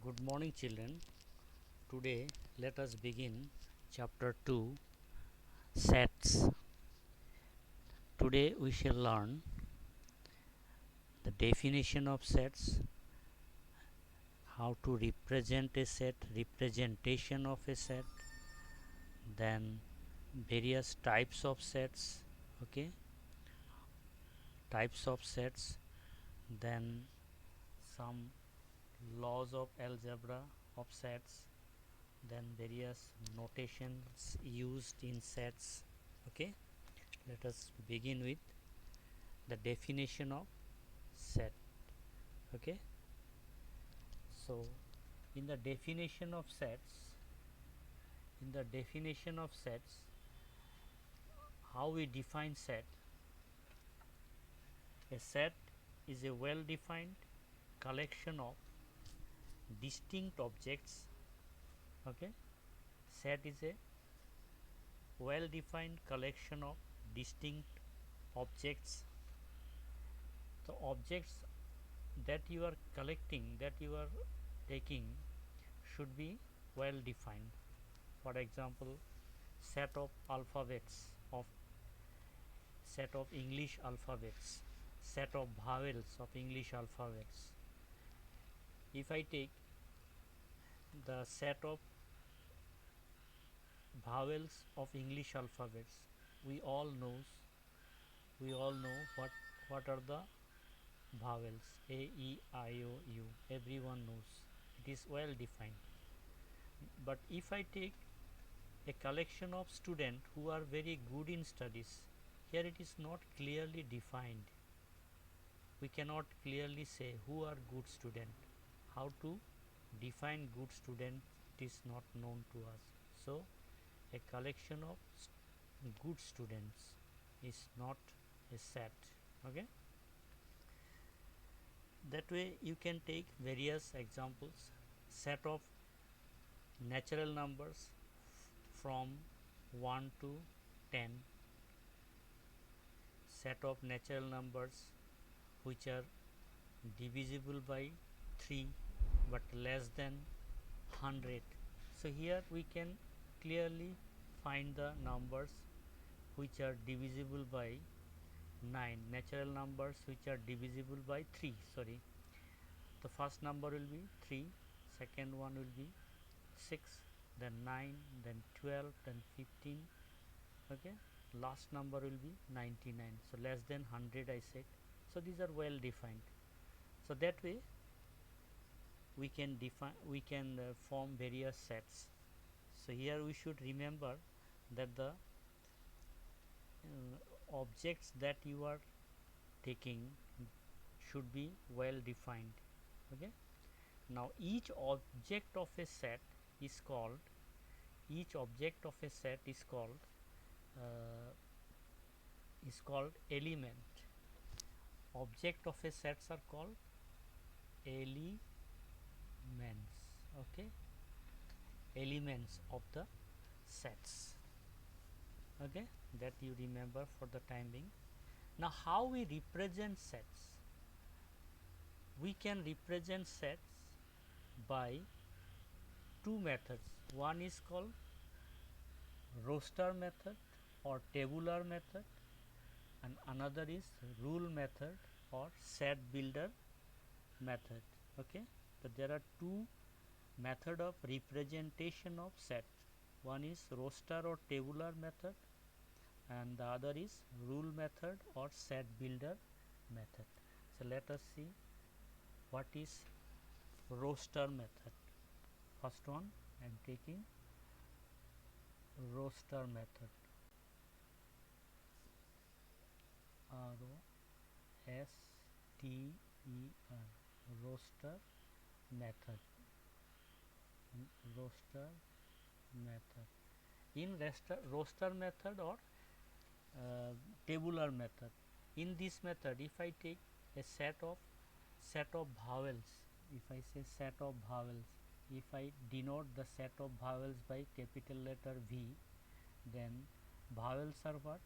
Good morning, children. Today, let us begin chapter 2 Sets. Today, we shall learn the definition of sets, how to represent a set, representation of a set, then various types of sets, okay, types of sets, then some laws of algebra of sets, then various notations used in sets, okay. Let us begin with the definition of set, okay. So in the definition of sets, how we define set? A set is a well defined collection of distinct objects, okay. Set is a well defined collection of distinct objects. The objects that you are collecting, that you are taking, should be well defined. For example, set of alphabets, of set of English alphabets, set of vowels of English alphabets. If I take the set of vowels of English alphabets, we all know what are the vowels: A, E, I, O, U. Everyone knows. It is well defined. But if I take a collection of students who are very good in studies, here it is not clearly defined. We cannot clearly say who are good student. How to define good student is not known to us. So a collection of good students is not a set, okay. That way you can take various examples. Set of natural numbers from 1 to 10, set of natural numbers which are divisible by 3 but less than 100. So here we can clearly find the numbers which are divisible by 9, natural numbers which are divisible by 3. Sorry, the first number will be 3, second one will be 6, then 9, then 12, then 15, okay. Last number will be 99. So less than 100 I said. So these are well defined. So that way we can form various sets. So here we should remember that the objects that you are taking should be well defined, okay. Now each object of a set is called uh, element. Object of a sets are called elements, okay, elements of the sets, okay. That you remember for the time being. Now how we represent sets? We can represent sets by two methods. One is called roster method or tabular method, and another is rule method or set builder method, okay. So there are two method of representation of set. One is roster or tabular method and the other is rule method or set builder method. So let us see what is roster method. First one I am taking roster method, ROSTER, roster method. Roster method. In roster method or tabular method, in this method if I take a set of vowels, if I say set of vowels, if I denote the set of vowels by capital letter V, then vowels are what?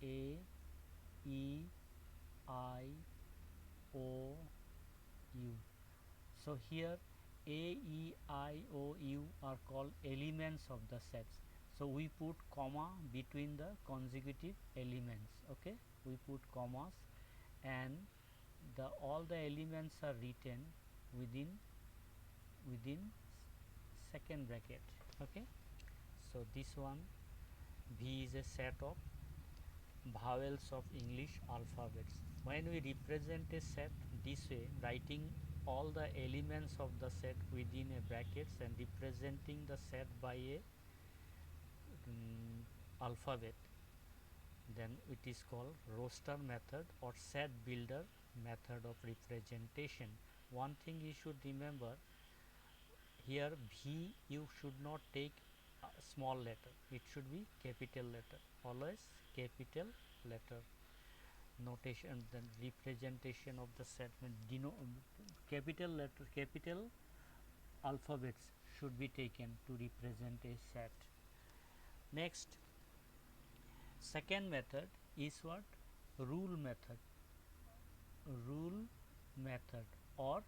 A, E, I, O, U. So here A, E, I, O, U are called elements of the sets. So we put comma between the consecutive elements. Okay, we put commas, and the all the elements are written within second bracket. Okay, so this one V is a set of vowels of English alphabets. When we represent a set this way, writing all the elements of the set within a brackets and representing the set by a alphabet, then it is called roster method or set builder method of representation. One thing you should remember, here V you should not take a small letter, it should be capital letter, always capital letter notation. Then representation of the set, capital letter, capital alphabets should be taken to represent a set. Next, second method is what? Rule method. Rule method or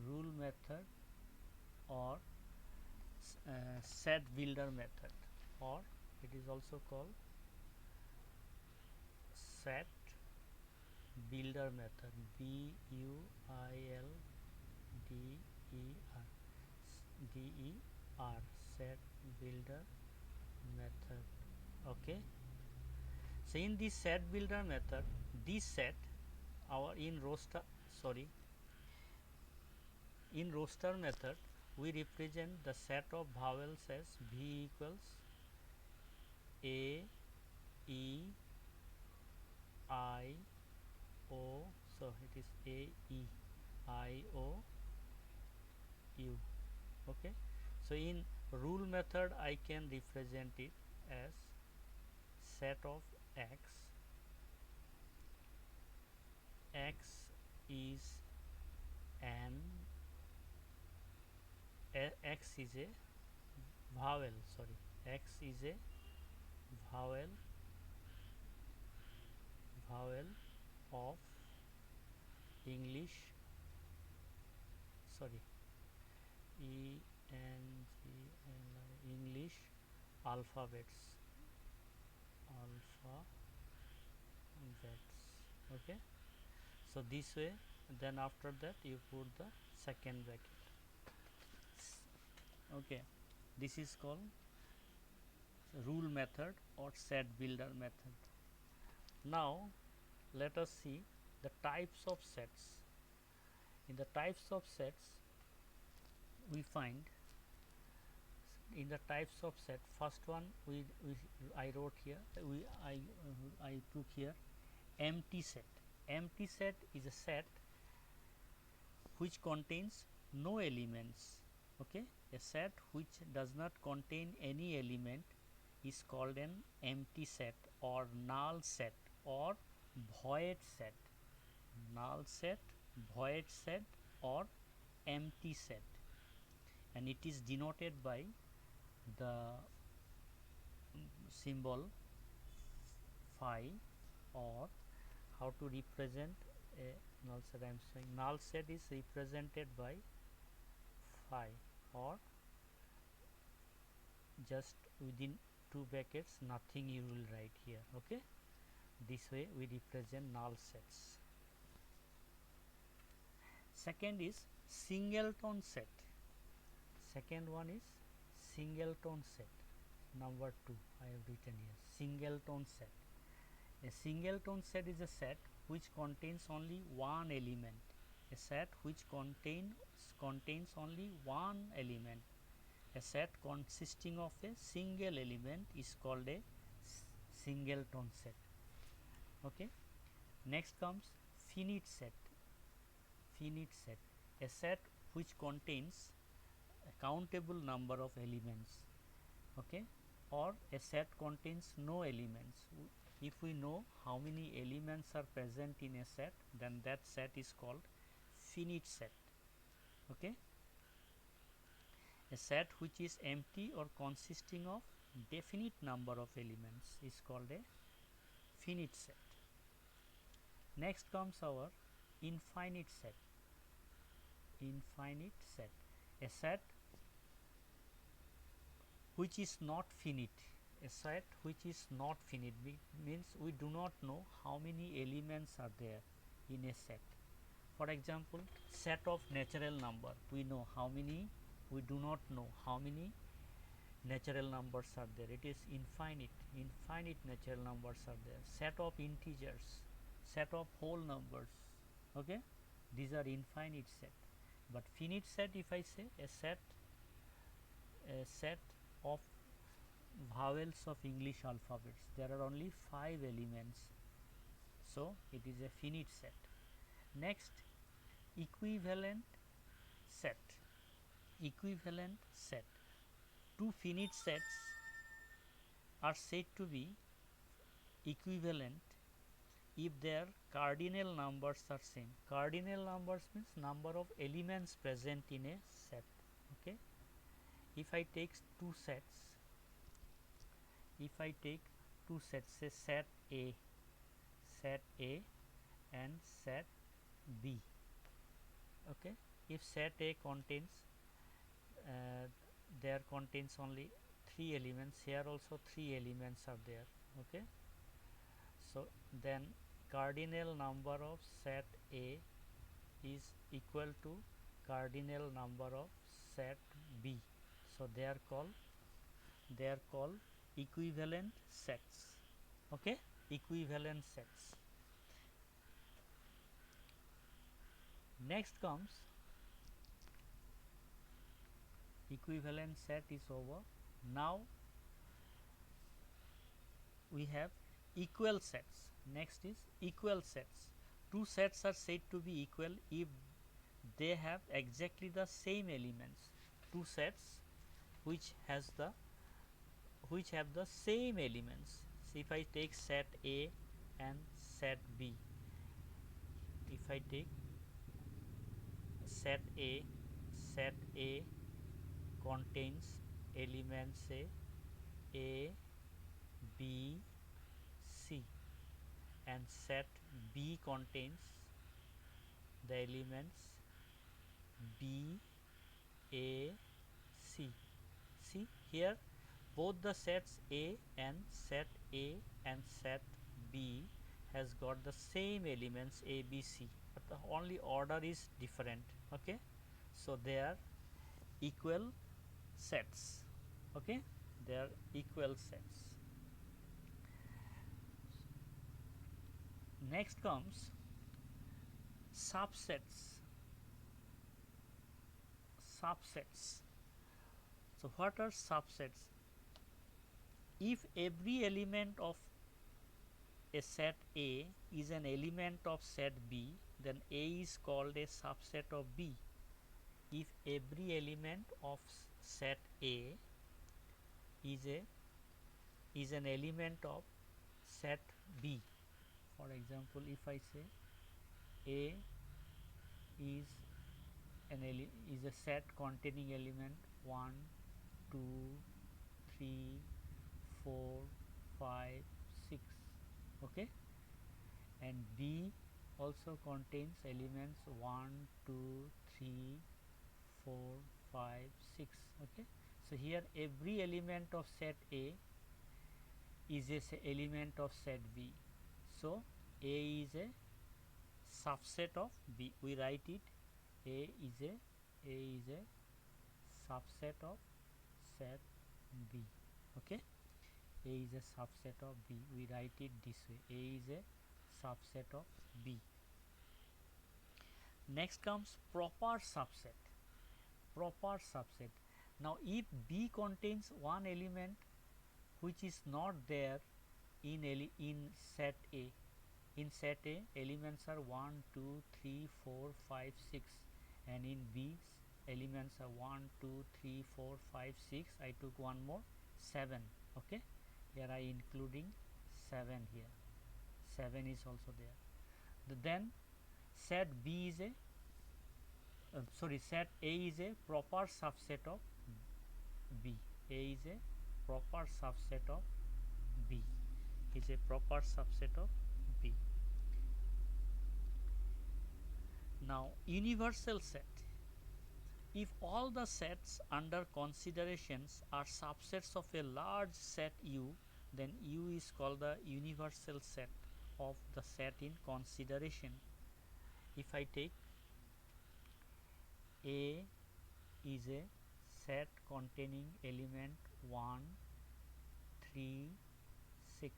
rule method or set builder method, or it is also called set builder method. B U I L D E R D E R set builder method. Okay, so in this set builder method, this set our in roster method we represent the set of vowels as V equals A, E, I, O. So it is A, E, I, O, U. Okay, so in rule method I can represent it as set of X. X is an X is a vowel, sorry, X is a vowel of English, sorry, English alphabets. Okay, so this way, then after that you put the second bracket. Okay, this is called rule method or set builder method. Now let us see the types of sets. In the types of sets, we find in the types of set, first one I wrote here, I took here empty set. Empty set is a set which contains no elements. Okay, a set which does not contain any element is called an empty set or null set or void set. Null set, void set or empty set, and it is denoted by the symbol phi, or how to represent a null set. I am saying null set is represented by phi, or just within two brackets, nothing you will write here. Okay, this way we represent null sets. Second is singleton set. Second one is singleton set. Number 2 I have written here, singleton set. A singleton set is a set which contains only one element. A set which contains only one element. A set consisting of a single element is called a singleton set. Okay, next comes finite set. Finite set, a set which contains a countable number of elements. Okay, or a set contains no elements. If we know how many elements are present in a set, then that set is called finite set. Okay, a set which is empty or consisting of definite number of elements is called a finite set. Next comes our infinite set. infinite set. A set which is not finite. A set which is not finite means we do not know how many elements are there in a set. For example, set of natural number, we know how many, we do not know how many natural numbers are there. It is infinite natural numbers are there. Set of integers, set of whole numbers, okay, these are infinite set. But finite set, if I say a set of vowels of English alphabets, there are only 5 elements, so it is a finite set. Next, equivalent set. Equivalent set. Two finite sets are said to be equivalent if their cardinal numbers are same. Cardinal numbers means number of elements present in a set. Okay. If I take two sets, say set A and set B. Okay. If set A contains there contains only 3 elements, here also 3 elements are there. Okay. So then cardinal number of set A is equal to cardinal number of set B. So they are called equivalent sets. Okay, equivalent sets. Next comes equivalent set is over. Now we have equal sets. Next is equal sets. Two sets are said to be equal if they have exactly the same elements. Two sets which have the same elements. So if I take set A and set B, if I take set A contains elements A, B, C, and set B contains the elements B, A, C. See here, both the sets A and set B has got the same elements A, B, C, but the only order is different. Okay, so they are equal sets. Okay, they are equal sets. Next comes subsets. So what are subsets? If every element of a set A is an element of set B, then A is called a subset of B. If every element of set A is an element of set B. For example, if I say A is a set containing element 1, 2, 3, 4, 5, 6. Okay, and B also contains elements 1, 2, 3, 4, 5, 6. Okay, so here every element of set A is a element of set B. So A is a subset of B. We write it A is a subset of set B. Okay, A is a subset of B. We write it this way: A is a subset of B. Next comes proper subset. Proper subset. Now, if B contains one element which is not there in set A, elements are 1, 2, 3, 4, 5, 6, and in B elements are 1, 2, 3, 4, 5, 6. I took one more, 7. Okay, here I including 7 here. 7 is also there. Then set B is a set A is a proper subset of B. A is a proper subset of B. Is a proper subset of B. Now universal set. if all the sets under considerations are subsets of a large set U, then U is called the universal set of the set in consideration. If I take A is a set containing element 1, 3, 6.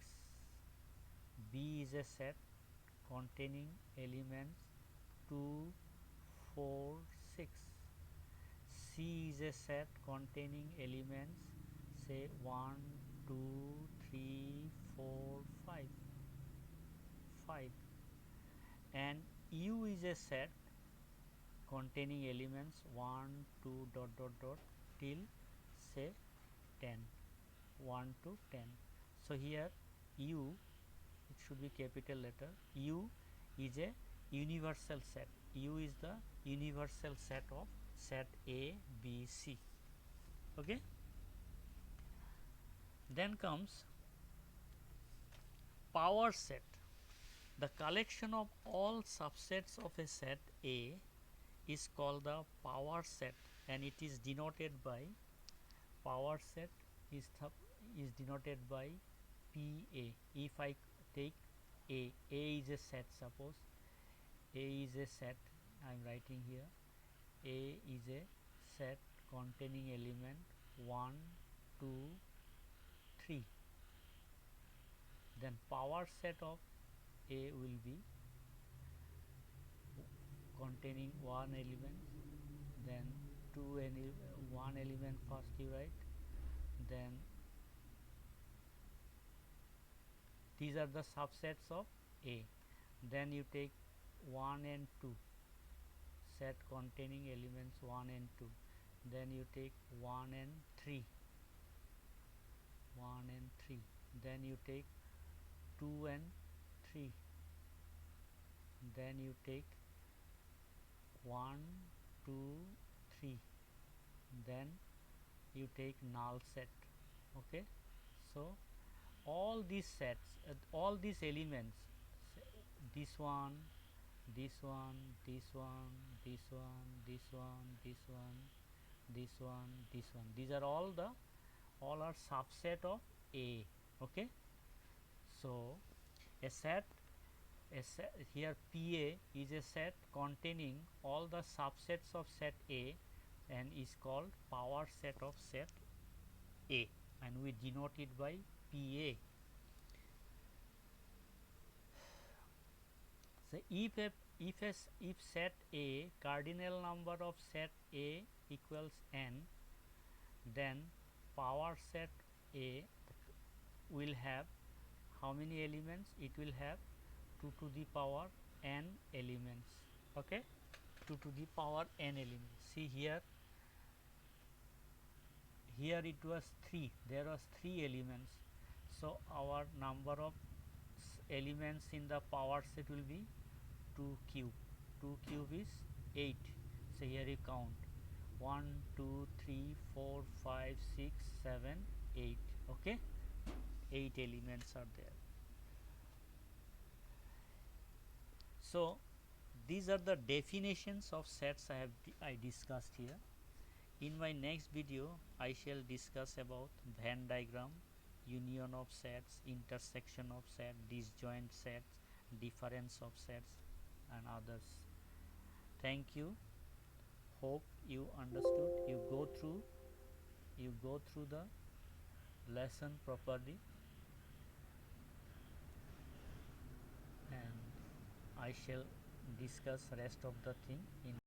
B is a set containing elements 2, 4, 6. C is a set containing elements say 1, 2, 3, 4, 5, 5. And U is a set containing elements 1, 2, dot dot dot till say 10, 1 to 10. So here U, it should be capital letter, U is a universal set. U is the universal set of set A, B, C. Okay. Then comes power set. The collection of all subsets of a set A is called the power set, and it is denoted by power set is denoted by PA. If I take A is a set, suppose A is a set, I am writing here, A is a set containing element 1, 2, 3. Then power set of A will be containing one element, then one element first you write, then these are the subsets of A. Then you take 1 and 2, set containing elements 1 and 2. Then you take 1 and 3, 1 and 3. Then you take 2 and 3. Then you take 1, 2, 3. Then you take null set. Okay. So all these sets, all these elements, this one, this one, this one, this one, this one, this one, this one, this one, these are all are subset of A. Okay. So a set here PA is a set containing all the subsets of set A and is called power set of set A, and we denote it by PA. So if set A cardinal number of set A equals n, then power set A will have how many elements? It will have 2 to the power n elements. Okay, 2 to the power n elements. See here it was 3, there was 3 elements, so our number of elements in the power set will be 2 cube. 2 cube is 8. So here you count 1, 2, 3, 4, 5, 6, 7, 8. Okay, 8 elements are there. So these are the definitions of sets I discussed here. In my next video I shall discuss about Venn diagram, union of sets, intersection of sets, disjoint sets, difference of sets and others. Thank you. Hope you understood. You go through the lesson properly, and I shall discuss rest of the thing in